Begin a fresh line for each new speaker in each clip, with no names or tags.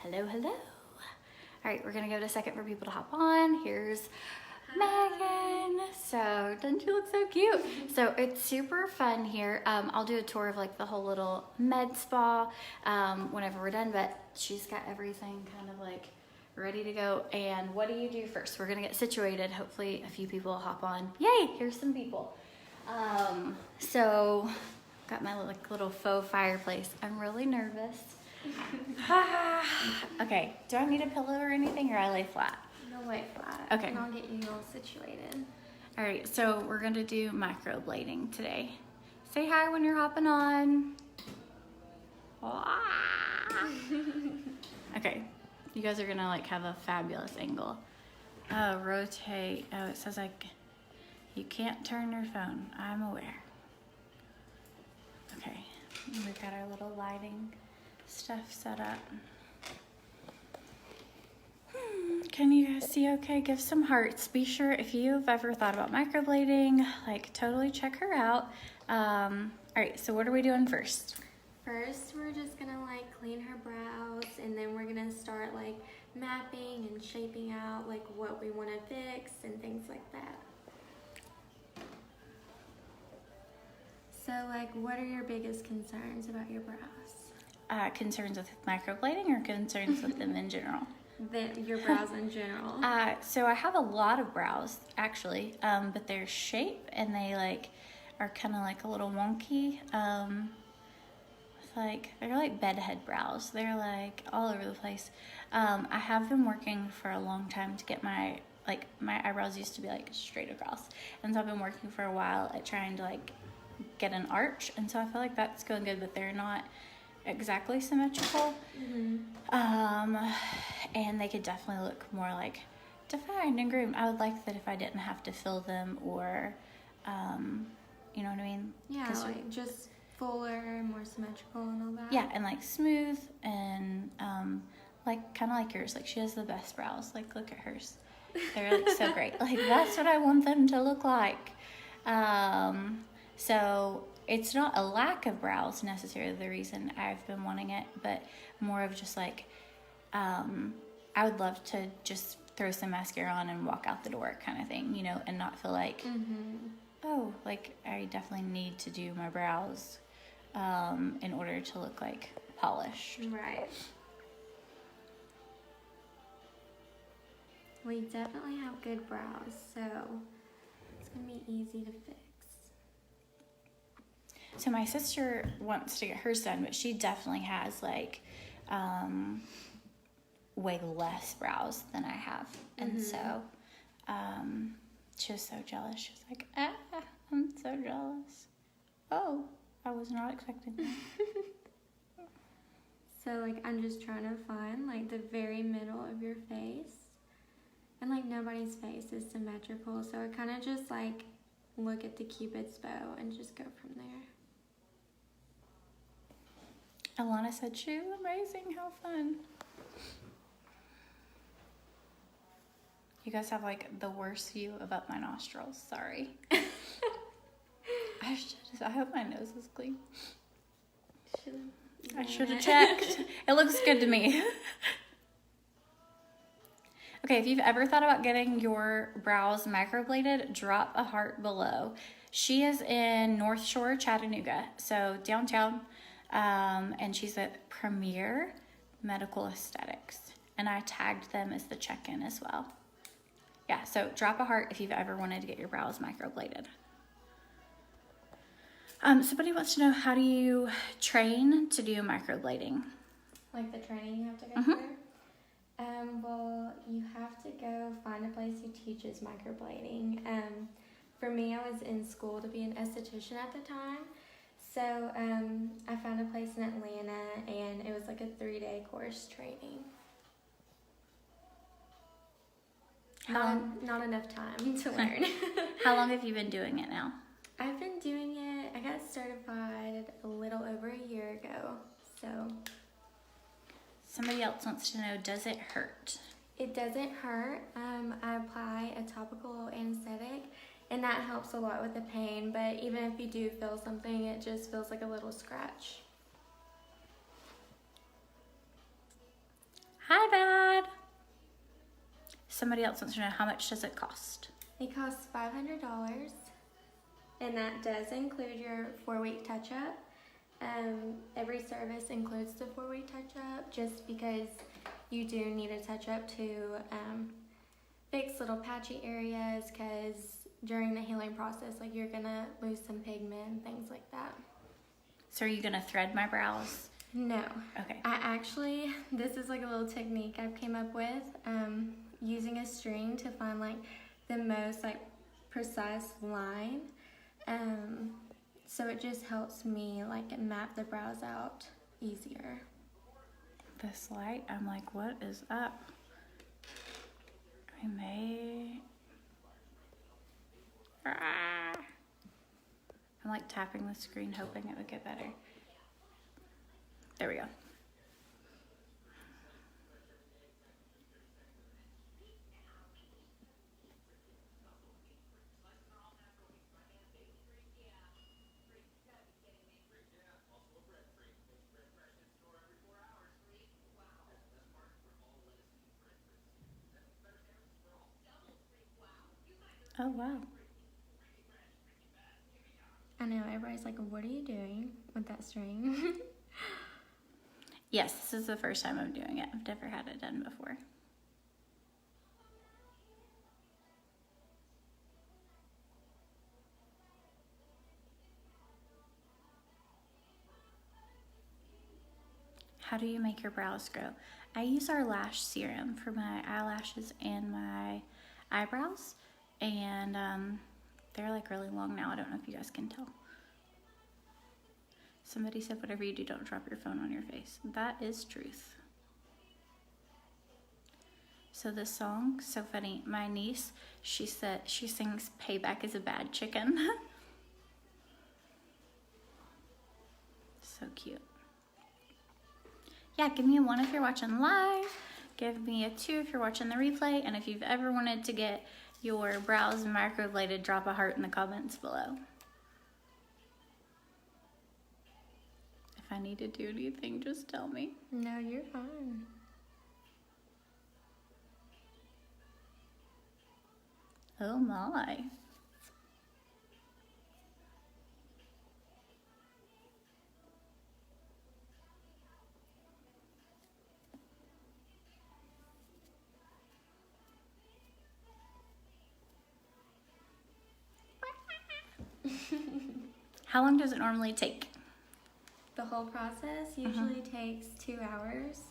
Hello, hello. All right, we're gonna give it a second for people to hop on. Here's Megan. So, doesn't she look so cute? So it's super fun here. I'll do a tour of like the whole little med spa whenever we're done, but she's got everything kind of like ready to go. And what do you do first? We're gonna get situated. Hopefully a few people will hop on. Yay, here's some people. So got my little faux fireplace. I'm really nervous. Okay, do I need a pillow or anything, or I lay flat?
No, lay flat.
Okay.
And I'll get you all situated.
All right, so we're gonna do microblading today. Say hi when you're hopping on. Okay, you guys are gonna like have a fabulous angle. Oh, rotate. Oh, it says like you can't turn your phone. I'm aware. Okay, we've got our little lighting stuff set up. Can you guys see okay? Give some hearts. Be sure if you've ever thought about microblading, like totally check her out. All right, so what are we doing first?
First, we're just gonna like clean her brows, and then we're gonna start like mapping and shaping out like what we want to fix and things like that. So like, what are your biggest concerns about your brows?
Concerns with microblading or concerns with them in general?
Your brows in general.
So I have a lot of brows actually, but their shape and they like are kind of like a little wonky. It's like they're like bedhead brows. They're like all over the place. I have been working for a long time to get my eyebrows used to be like straight across, and so I've been working for a while at trying to like get an arch, and so I feel like that's going good, but they're not exactly symmetrical. And they could definitely look more like defined and groomed. I would like that if I didn't have to fill them or you know what I mean?
Yeah, like just fuller, more symmetrical and all that.
Yeah, and like smooth and like kind of like yours. Like she has the best brows. Like look at hers. They're like so great. Like that's what I want them to look like. So it's not a lack of brows necessarily the reason I've been wanting it, but more of just like, I would love to just throw some mascara on and walk out the door kind of thing, you know, and not feel like, oh, like I definitely need to do my brows in order to look like polished.
Right. We definitely have good brows, so it's going to be easy to fix.
So my sister wants to get hers done, but she definitely has like way less brows than I have. And so she was so jealous. She was like, I'm so jealous. Oh, I was not expecting that.
So like I'm just trying to find like the very middle of your face. And like nobody's face is symmetrical. So I kind of just like look at the Cupid's bow and just go from there.
Alana said, she's amazing, how fun. You guys have like the worst view of up my nostrils, sorry. I hope my nose is clean. I should have checked. It looks good to me. Okay, if you've ever thought about getting your brows microbladed, drop a heart below. She is in North Shore, Chattanooga, so downtown. And she's at Premier Medical Aesthetics, and I tagged them as the check-in as well. Yeah, so drop a heart if you've ever wanted to get your brows microbladed. Somebody wants to know, how do you train to do microblading?
Like the training you have to go through? Well, you have to go find a place who teaches microblading. For me, I was in school to be an esthetician at the time. So I found a place in Atlanta, and it was like a 3-day course training. Not enough time to learn.
How long have you been doing it now?
I've been doing it, I got certified a little over a year ago, so.
Somebody else wants to know, does it hurt?
It doesn't hurt. I apply a topical anesthetic, and that helps a lot with the pain, but even if you do feel something, it just feels like a little scratch.
somebody else wants to know, how much does it cost?
It costs $500, and that does include your 4-week touch-up. Every service includes the 4-week touch-up, just because you do need a touch-up to fix little patchy areas, because during the healing process, like, you're gonna lose some pigment and things like that.
So are you gonna thread my brows?
No.
Okay.
This is like a little technique I've came up with, using a string to find like the most like precise line. So it just helps me like map the brows out easier.
This light, I'm like, what is up? I may... I'm like tapping the screen hoping it would get better. There we go. Oh, wow.
I know, everybody's like, what are you doing with that string?
Yes, this is the first time I'm doing it. I've never had it done before. How do you make your brows grow? I use our lash serum for my eyelashes and my eyebrows, and they're like really long now. I don't know if you guys can tell. Somebody said, whatever you do, don't drop your phone on your face. That is truth. So this song, so funny. My niece, she said, she sings "Payback is a Bad Chicken." So cute. Yeah, give me a 1 if you're watching live. Give me a 2 if you're watching the replay. And if you've ever wanted to get your brows microbladed, drop a heart in the comments below. If I need to do anything, just tell me.
No, you're fine.
Oh my. How long does it normally take?
The whole process usually takes 2 hours.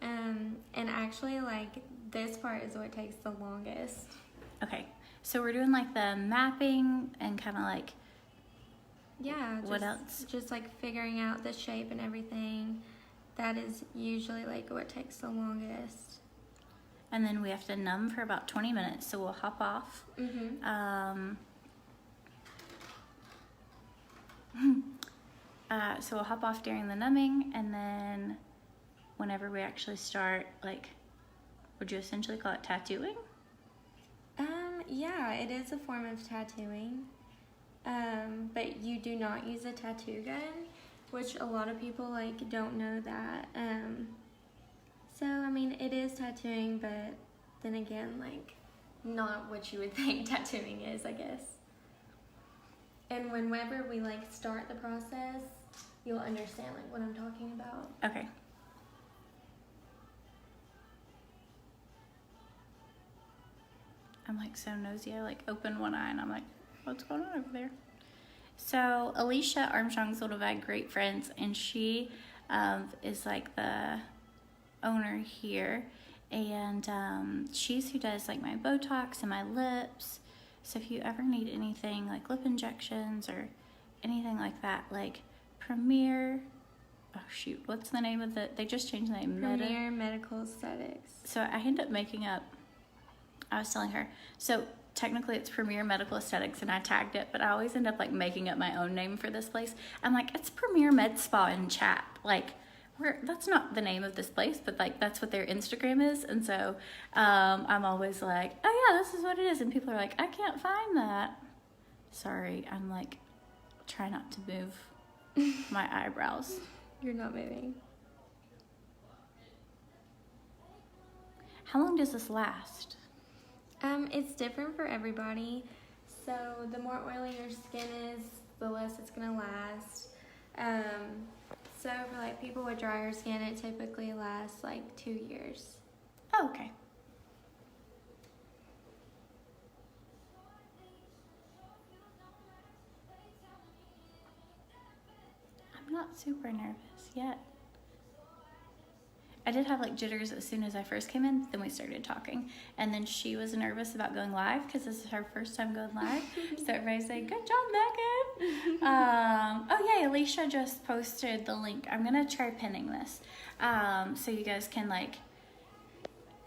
And actually, like, this part is what takes the longest.
Okay, so we're doing like the mapping and kind of like,
yeah,
what else?
Just like figuring out the shape and everything. That is usually like what takes the longest.
And then we have to numb for about 20 minutes, so we'll hop off. So we'll hop off during the numbing, and then whenever we actually start, like, would you essentially call it tattooing?
Yeah, it is a form of tattooing. But you do not use a tattoo gun, which a lot of people like don't know that. So I mean, it is tattooing, but then again, like, not what you would think tattooing is, I guess. And whenever we like start the process, you'll understand like what I'm talking about.
Okay. I'm like so nosy. I like open one eye and I'm like, what's going on over there? So Alicia Armstrong's little bag, great friends, and she is like the owner here, and she's who does like my Botox and my lips. So if you ever need anything like lip injections or anything like that, like Premier, oh shoot, what's the name of they just changed the name.
Premier Medical Aesthetics.
So I end up making up, I was telling her, so technically it's Premier Medical Aesthetics and I tagged it, but I always end up like making up my own name for this place. I'm like, it's Premier Med Spa and Chap. Like, that's not the name of this place, but like that's what their Instagram is. And so I'm always like, oh yeah, this is what it is. And people are like, I can't find that. Sorry, I'm like, try not to move my eyebrows.
You're not moving.
How long does this last?
It's different for everybody. So the more oily your skin is, the less it's gonna last. So for like people with drier skin, it typically lasts like 2 years.
Oh, okay. I'm not super nervous yet. I did have like jitters as soon as I first came in, then we started talking. And then she was nervous about going live because this is her first time going live. So everybody's saying, good job, Megan. Oh yeah, Alicia just posted the link. I'm gonna try pinning this. So you guys can like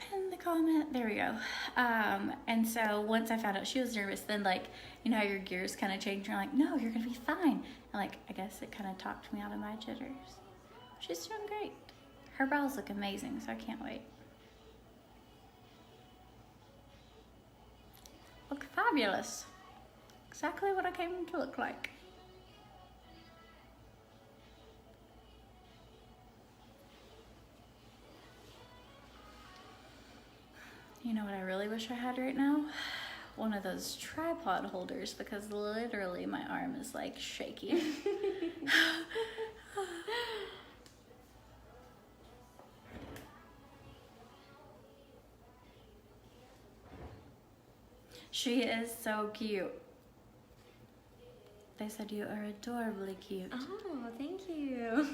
pin the comment. There we go. And so once I found out she was nervous, then like, you know how your gears kind of change. You're like, no, you're gonna be fine. And like, I guess it kind of talked me out of my jitters. She's doing great. Her brows look amazing, so I can't wait. Look fabulous. Exactly what I came to look like. You know what I really wish I had right now? One of those tripod holders, because literally my arm is like shaking. She is so cute. They said you are adorably cute.
Oh, thank you.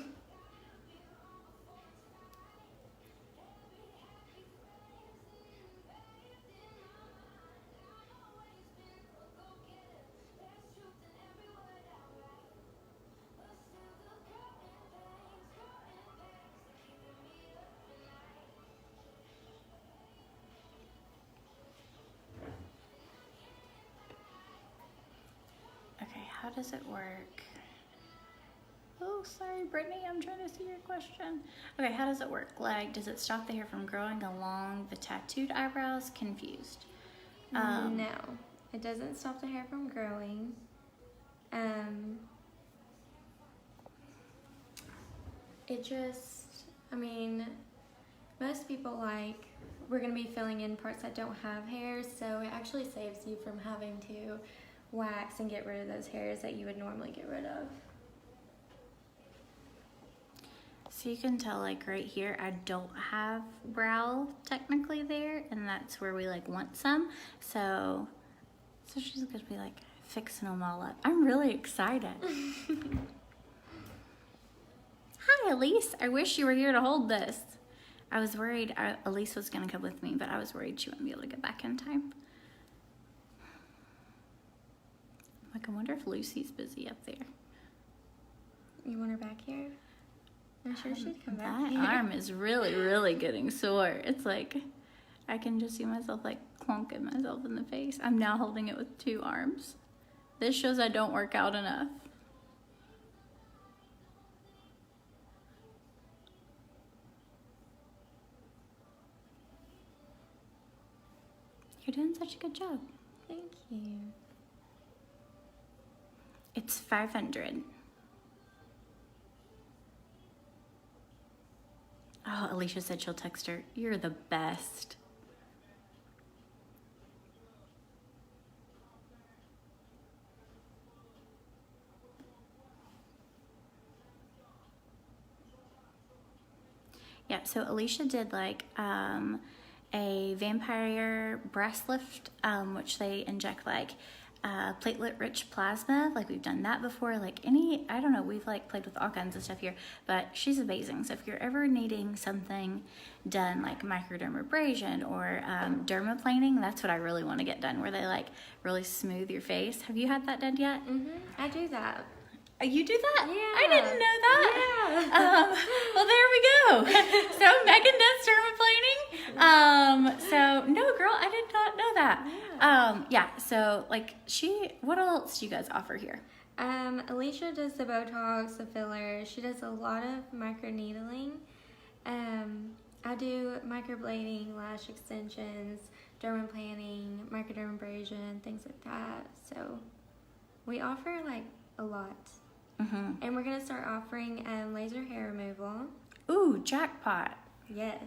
Okay, how does it work? Oh, sorry, Brittany, I'm trying to see your question. Okay, how does it work? Like, does it stop the hair from growing along the tattooed eyebrows? Confused.
No, it doesn't stop the hair from growing. It just, I mean, most people like, we're gonna be filling in parts that don't have hairs, so it actually saves you from having to wax and get rid of those hairs that you would normally get rid of.
So you can tell like right here, I don't have brow technically there, and that's where we like want some. So she's gonna be like fixing them all up. I'm really excited. Hi, Elise. I wish you were here to hold this. I was worried Elise was gonna come with me, but I was worried she wouldn't be able to get back in time. Like, I wonder if Lucy's busy up there.
You want her back here? I'm sure she'd come back
That
here.
arm is really, really getting sore. It's like, I can just see myself like clunking myself in the face. I'm now holding it with 2 arms. This shows I don't work out enough. You're doing such a good job.
Thank you.
It's 500. Oh, Alicia said she'll text her. You're the best. Yeah, so Alicia did like a vampire breast lift, which they inject like platelet-rich plasma. Like we've done that before. Like I don't know, we've like played with all kinds of stuff here, but she's amazing. So if you're ever needing something done like microdermabrasion or dermaplaning, that's what I really want to get done, where they like really smooth your face. Have you had that done yet?
I do that.
You do that?
Yeah.
I didn't know that.
Yeah.
Well, there we go. So Megan does dermaplaning. So no, girl, I did not know that. Yeah. So like what else do you guys offer here?
Alicia does the Botox, the filler. She does a lot of microneedling. I do microblading, lash extensions, dermaplaning, microdermabrasion, things like that. So we offer like a lot. And we're gonna start offering laser hair removal.
Ooh, jackpot.
Yes.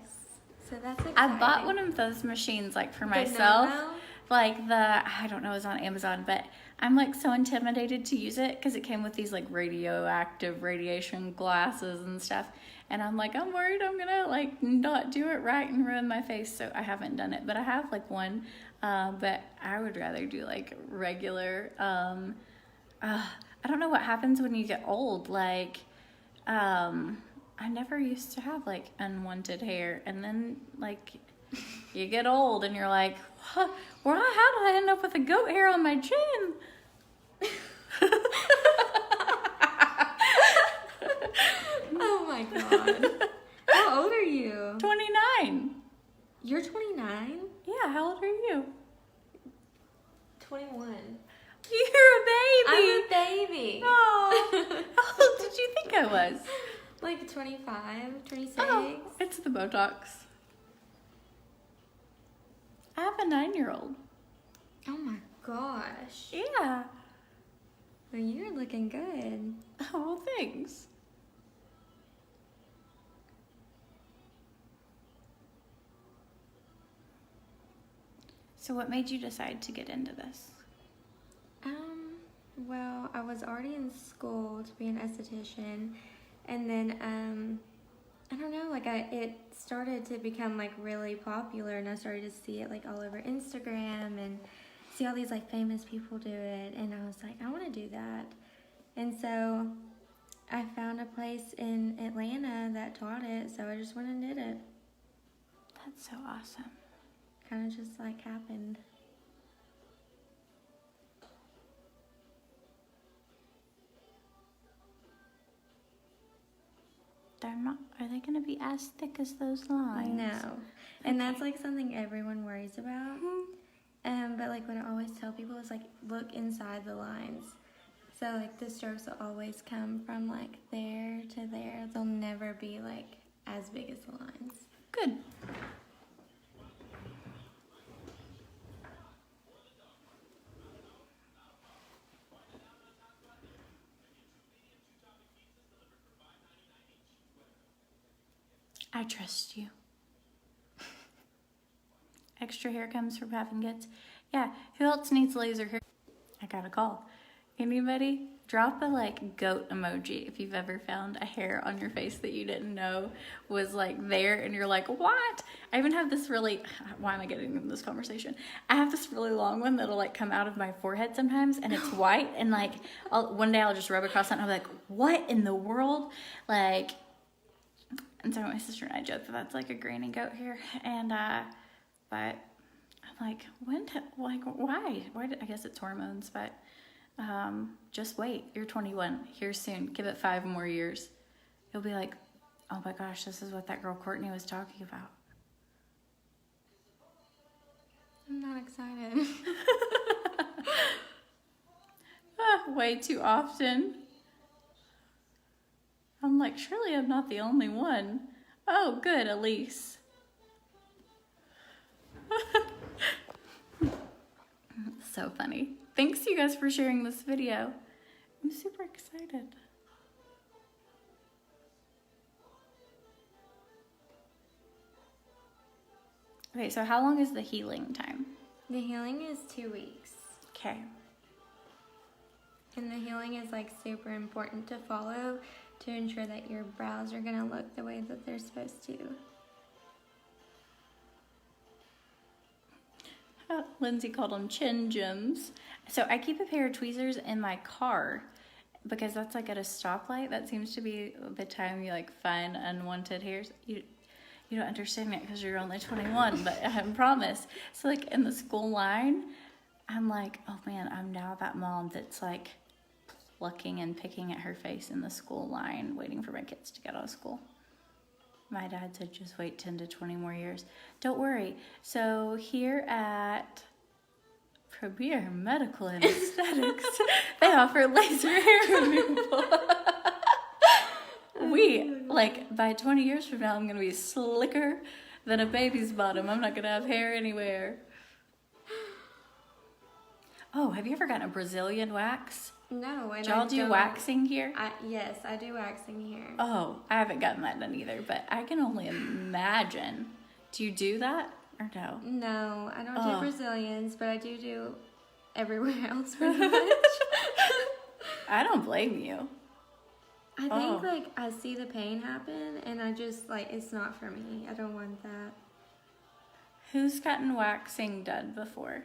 So that's exciting.
I bought one of those machines like for myself.
Nomo?
Like I don't know, it was on Amazon, but I'm like so intimidated to use it because it came with these like radioactive radiation glasses and stuff. And I'm like, I'm worried I'm gonna like not do it right and ruin my face. So I haven't done it, but I have like one. But I would rather do like regular. I don't know what happens when you get old. Like, I never used to have like unwanted hair, and then like you get old and you're like, how did I end up with a goat hair on my chin?
Oh my god. How old are you?
29.
You're 29?
Yeah, how old are you?
21.
You're a baby.
I'm a baby.
Oh, how old did you think I was?
Like 25, 26.
Oh, it's the Botox. I have a 9-year-old.
Oh my gosh.
Yeah.
Well, you're looking good.
Oh, well, thanks. So what made you decide to get into this?
Well, I was already in school to be an esthetician, and then, I don't know, like it started to become like really popular, and I started to see it like all over Instagram and see all these like famous people do it, and I was like, I want to do that. And so I found a place in Atlanta that taught it, so I just went and did it.
That's so awesome.
Kind of just like happened.
Are they going to be as thick as those lines?
No. And that's like something everyone worries about. But like what I always tell people is like, look inside the lines. So like the strokes will always come from like there to there. They'll never be like as big as the lines.
Good. I trust you. Extra hair comes from having kids. Yeah, who else needs laser hair? I got a call. Anybody? Drop a like goat emoji if you've ever found a hair on your face that you didn't know was like there and you're like, what? I even have this really, why am I getting into this conversation? I have this really long one that'll like come out of my forehead sometimes and it's white and like one day I'll just rub across it and I'll be like, what in the world? Like, and so my sister and I joke that that's like a granny goat hair, and but I'm like, why? I guess it's hormones, but just wait. You're 21. Here soon. Give it 5 more years. You'll be like, oh my gosh, this is what that girl Cortney was talking about.
I'm not excited.
Way too often. I'm like, surely I'm not the only one. Oh, good, Elise. So funny. Thanks you guys for sharing this video. I'm super excited. Okay, so how long is the healing time?
The healing is 2 weeks.
Okay.
And the healing is like super important to follow to ensure that your brows are gonna look the way that they're supposed to.
Lindsay called them chin gems. So I keep a pair of tweezers in my car because that's like at a stoplight. That seems to be the time you like find unwanted hairs. You don't understand it because you're only 21, but I promise. So like in the school line, I'm like, oh man, I'm now that mom that's like plucking and picking at her face in the school line, waiting for my kids to get out of school. My dad said just wait 10 to 20 more years. Don't worry. So here at Premier Medical and Aesthetics, they offer laser hair removal. By 20 years from now, I'm going to be slicker than a baby's bottom. I'm not going to have hair anywhere. Oh, have you ever gotten a Brazilian wax?
No. And
do y'all do waxing here?
Yes, I do waxing here.
Oh, I haven't gotten that done either, but I can only imagine Do you do that or no?
No, I don't do Brazilians, but I do everywhere else pretty much.
I don't blame you.
I think, like, I see the pain happen, and I just, like, it's not for me. I don't want that.
Who's gotten waxing done before?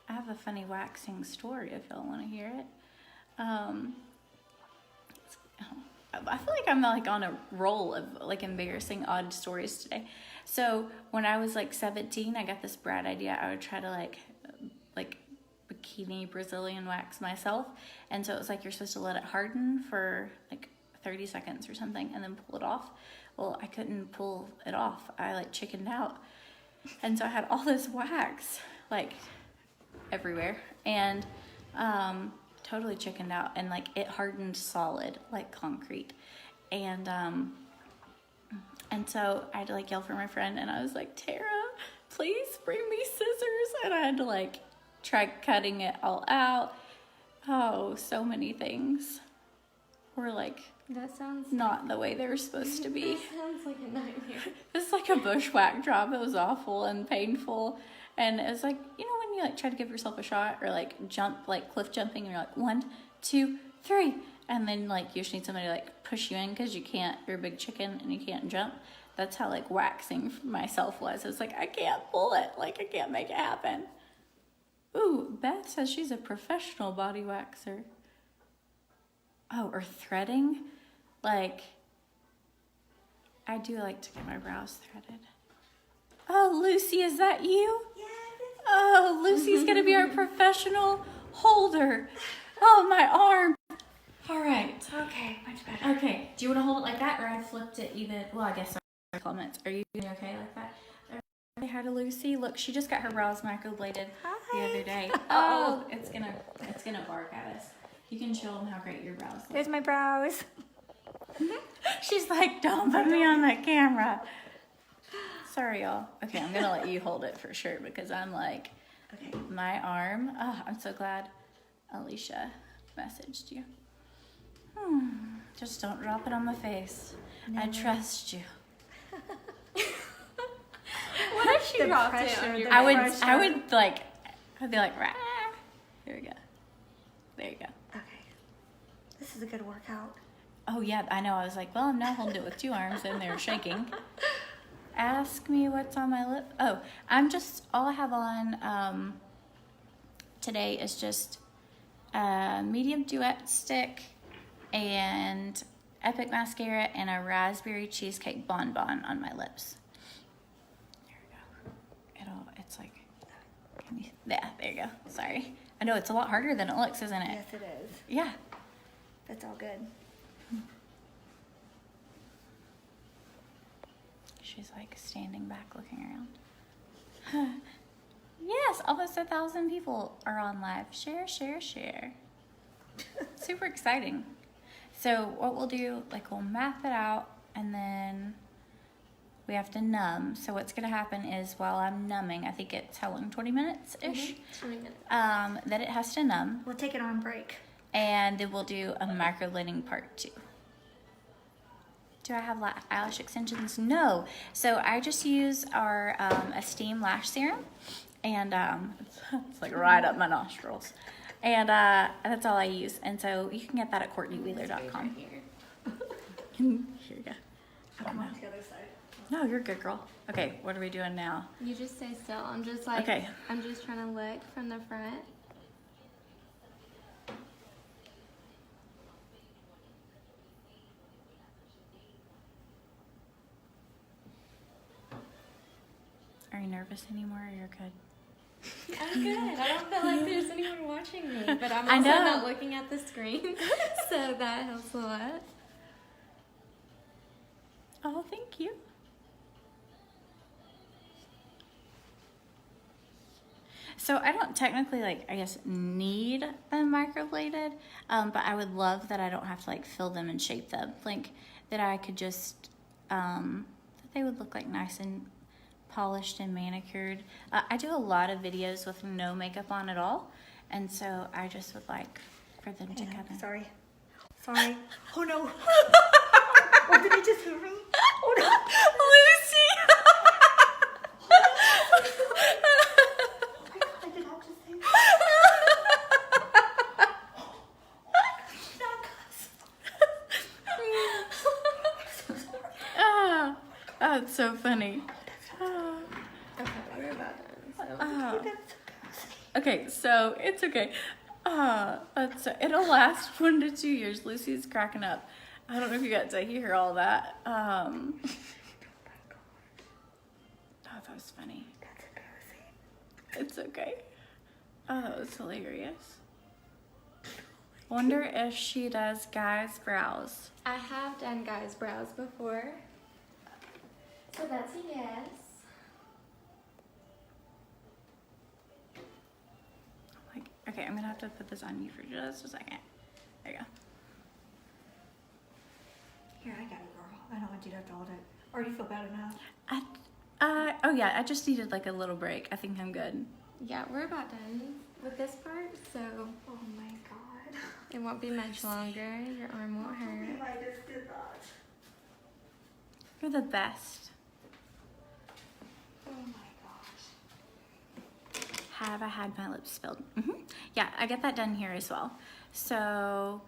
I have a funny waxing story if y'all want to hear it. I feel like I'm like on a roll of like embarrassing odd stories today. So when I was like 17, I got this bright idea. I would try to like bikini Brazilian wax myself. And so it was like you're supposed to let it harden for like 30 seconds or something and then pull it off. Well, I couldn't pull it off. I like chickened out. And so I had all this wax like everywhere and totally chickened out, and like it hardened solid like concrete. And so I had to like yell for my friend, and I was like, Tara, please bring me scissors. And I had to like try cutting it all out. Oh, so many things were like
that sounds
not the way they were supposed to be.
That sounds like a nightmare.
It's like a bushwhack job. It was awful and painful. And it was like, you know, when you like try to give yourself a shot or like jump, like cliff jumping, and you're like 1, 2, 3, and then like you just need somebody to like push you in because you can't, you're a big chicken and you can't jump. That's how like waxing myself was. It's like I can't pull it, like I can't make it happen. Ooh, Beth says she's a professional body waxer. Oh, or threading. Like, I do like to get my brows threaded. Oh, Lucy, is that you?
Yes.
Oh, Lucy's gonna be our professional holder. Oh, my arm. All right.
Okay, much better.
Okay. Do you want to hold it like that, or I flipped it even? Well, I guess sorry, comments. Are you okay like that? Say hi to Lucy. Look, she just got her brows microbladed the other day. Oh, it's gonna bark at us. You can show them how great your brows look.
There's my brows.
She's like, don't put me on that camera. Sorry, y'all. Okay, I'm gonna let you hold it for sure because I'm like, okay, my arm. Oh, I'm so glad Alicia messaged you. Just don't drop it on my face. No. I trust you.
What if she dropped it on your
I'd be like, rah. Here we go. There you go.
Okay. This is a good workout.
Oh, yeah, I know. I was like, well, I'm now holding it with 2 arms and they're shaking. Ask me what's on my lip. Oh, all I have on today is just a medium duet stick and Epic mascara and a raspberry cheesecake bonbon on my lips. There we go. It's like, there you go. Sorry. I know it's a lot harder than it looks, isn't it?
Yes, it is.
Yeah.
That's all good.
She's like standing back looking around. Yes, almost 1,000 people are on live. Share. Super exciting. So what we'll do, like we'll map it out and then we have to numb. So what's gonna happen is while I'm numbing, I think it's how long, 20 minutes-ish?
20 minutes.
Then it has to numb.
We'll take an arm break. And
then we'll do a microblading part 2. Do I have eyelash extensions? No. So I just use our Esteem Lash Serum. And it's like right up my nostrils. And that's all I use. And so you can get that at CourtneyWheeler.com. Here you go.
Come on to the other side.
No, you're good, girl. Okay, what are we doing now?
You just stay still. I'm just like,
okay.
I'm just trying to look from the front.
Are you nervous anymore or you're good?
I'm good. I don't feel like there's anyone watching me, but I'm also not looking at the screen, so that helps a lot.
Oh, thank you. So I don't technically, need them microbladed, but I would love that I don't have to, fill them and shape them. That I could just, that they would look, nice and polished and manicured. I do a lot of videos with no makeup on at all, and so I just would like for them to kind of...
Sorry. Oh no. Oh, did I just hear me? Oh no.
Lucy! Oh, it's so funny.
Okay, we're about done. So.
Okay, so it's okay. It'll last 1 to 2 years. Lucy's cracking up. I don't know if you got to hear all that. Oh, that was funny. It's okay. Oh, that was hilarious. Wonder if she does guys' brows.
I have done guys' brows before. So that's a yes.
Like, okay, I'm gonna have to put this on you for just a second. There you go.
Here, I got it, girl. I don't want you to have to hold it. Or do you feel bad enough?
Oh yeah, I just needed like a little break. I think I'm good.
Yeah, we're about done with this part, so
Oh my god.
it won't be much longer. Your arm won't hurt.
I just did that.
You're the best.
Oh my gosh.
Have I had my lips filled? Yeah, I get that done here as well. So,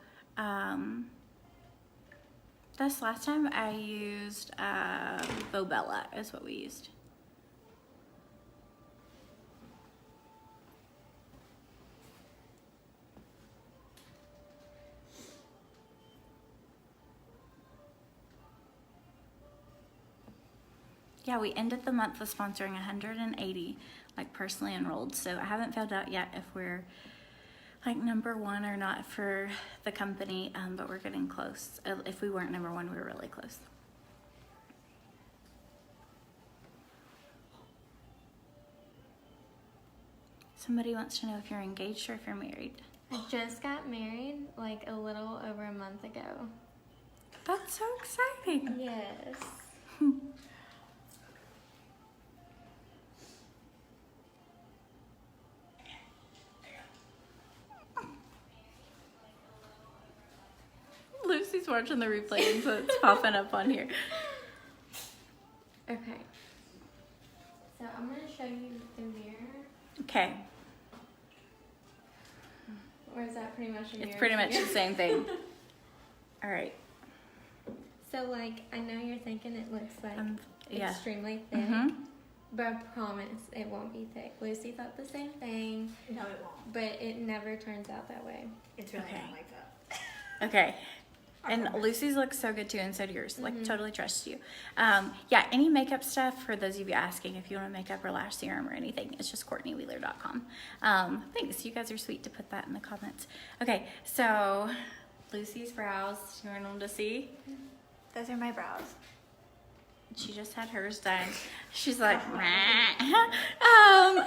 this last time I used Bobella is what we used. Yeah, we ended the month with sponsoring 180 like personally enrolled. So I haven't found out yet if we're like #1 or not for the company, but we're getting close. If we weren't #1, we were really close. Somebody wants to know if you're engaged or if you're married.
I just got married like a little over a month ago.
That's so exciting.
Yes.
Lucy's watching the replay, and so it's popping up on here.
Okay. So I'm going to show you the mirror.
Okay,
Or is that pretty much a mirror?
it's pretty
to
much
you?
the same thing. All right.
So like, I know you're thinking it looks like
Yeah.
extremely thick, but I promise it won't be thick. Lucy thought the same thing,
No, it won't.
but it never turns out that way.
It's really
Okay.
not like that.
Okay. And Lucy's looks so good too, and so do yours. Like, totally trust you. Yeah, any makeup stuff, for those of you asking if you want a makeup or lash serum or anything, it's just CourtneyWheeler.com. Thanks. You guys are sweet to put that in the comments. Okay, so Lucy's brows. You want them to see?
Those are my brows.
She just had hers done. She's like,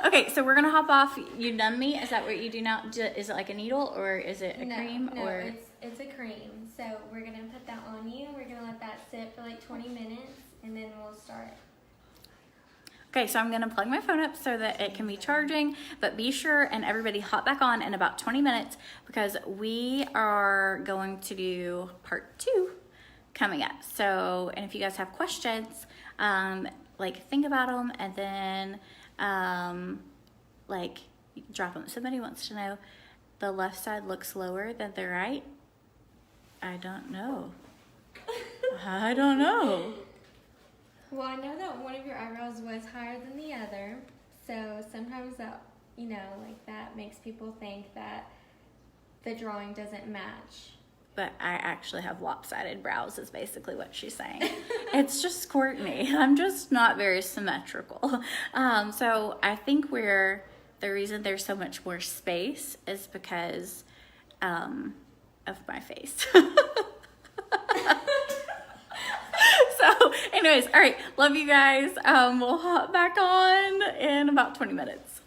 okay, so we're gonna hop off. You numb me? Is that what you do now? Is it like a needle or is it a cream?
No,
or
it's a cream. So we're gonna put that on you. We're gonna let that sit for like 20 minutes, and then we'll start.
Okay, so I'm gonna plug my phone up so that it can be charging, but be sure and everybody hop back on in about 20 minutes because we are going to do part 2 coming up. So, and if you guys have questions, like think about them and then like drop them. Somebody wants to know, the left side looks lower than the right. I don't know. I don't know.
Well, I know that one of your eyebrows was higher than the other, so sometimes that, you know, like that makes people think that the drawing doesn't match.
But I actually have lopsided brows is basically what she's saying. It's just Courtney. I'm just not very symmetrical. So I think the reason there's so much more space is because of my face. So anyways, all right, love you guys. We'll hop back on in about 20 minutes.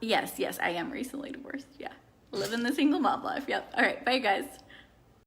Yes, I am recently divorced. Yeah. Living the single mom life. Yep. All right. Bye, guys.